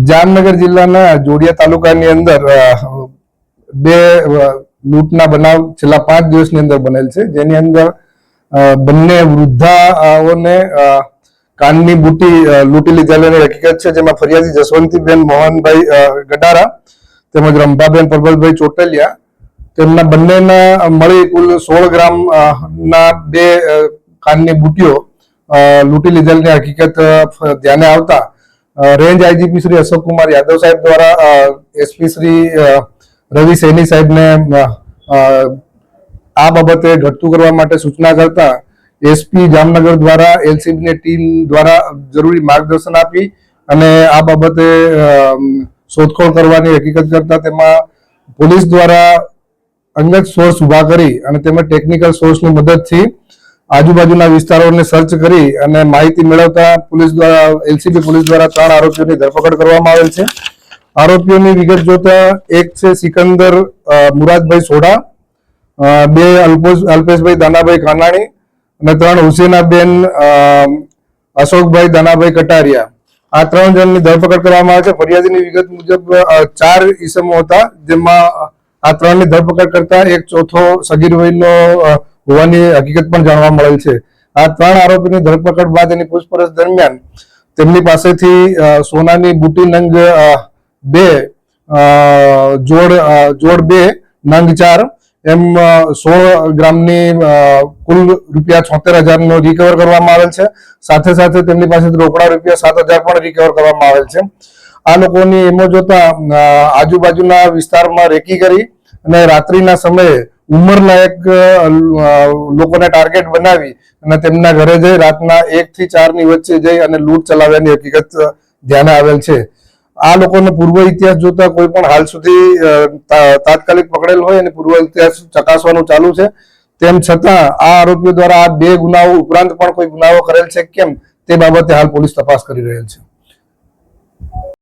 જામનગર જિલ્લાના જોડિયા તાલુકાની અંદર બે લૂંટના બનાવ છેલ્લા 5 દિવસની અંદર બનેલ છે, જેની અંદર બંને વૃદ્ધાઓને કાનની બુટી લૂંટી લીધેલાની હકીકત છે, જેમાં ફરિયાદી જસવંતીબેન મોહનભાઈ ગડારા તેમજ રંભાબેન પરબતભાઈ ચોટલિયા તેમના બંનેના મળી કુલ 16 ગ્રામ ના બે કાનની બુટીઓ લૂંટી લીધેલની હકીકત ધ્યાને આવતા રેન્જ આઈજીપી શ્રી અશોક કુમાર યાદવ સાહેબ દ્વારા એસપી શ્રી રવિ સૈની સાહેબને આ બાબતે ઘટતું કરવા માટે સૂચના કરતા એસપી જામનગર દ્વારા એલસીબીની ટીમ દ્વારા જરૂરી માર્ગદર્શન આપી અને આ બાબતે શોધખોળ કરવાની હકીકત કરતા તેમાં પોલીસ દ્વારા અંગત સોર્સ ઉભા કરી અને તેમજ ટેકનિકલ સોર્સની મદદથી આજુબાજુના વિસ્તારોને સર્ચ કરી અને માહિતી મેળવતા પોલીસ દ્વારા એલસીબી પોલીસ દ્વારા 3 આરોપીઓની ધરપકડ કરવામાં આવેલ છે। આરોપીઓની વિગત જોતા એક છે સિકંદર મુરાદભાઈ સોઢા, 2 અલ્પેશભાઈ દાનાભાઈ કાનાણી અને 3 હુસેનાબેન અશોકભાઈ દાનાભાઈ કટારિયા, આ 3 જણની ધરપકડ કરવામાં આવે છે। ફરિયાદીની વિગત મુજબ 4 ઈસમો હતા, જેમાં આ 3ની ધરપકડ કરતા એક ચોથો સગીર વયનો હોવાની હકીકત પણ જાણવા મળેલ છે। આ 3 આરોપીની ધરપકડ બાદ એની પૂછપરછ દરમિયાન તેમની પાસેથી સોનાની બુટી નંગ 2 જોડ 2 નંગ 4 એમ 16 ગ્રામની કુલ ₹76,000 રિકવર કરવામાં આવેલ છે। સાથે સાથે તેમની પાસેથી રોકડા ₹7,000 પણ રિકવર કરવામાં આવેલ છે। આ લોકોની એમો જોતા આજુબાજુના વિસ્તારમાં રેકી કરી અને રાત્રિના સમયે ઉંમરલાયક લોકોને ટાર્ગેટ બનાવી અને તેમના ઘરે જઈ રાતના 1 થી 4 ની વચ્ચે જઈ અને લૂંટ ચલાવવાની હકીકત ધ્યાને આવેલ છે। આ લોકોનો પૂર્વ ઇતિહાસ જોતા કોઈ પણ હાલ સુધી તાત્કાલિક પકડેલ હોય અને પૂર્વ ઇતિહાસ ચકાસવાનું ચાલુ છે, તેમ છતાં આ આરોપીઓ દ્વારા આ 2 ગુનાઓ ઉપરાંત પણ કોઈ ગુનાઓ કરેલ છે કેમ તે બાબતે હાલ પોલીસ તપાસ કરી રહેલ છે।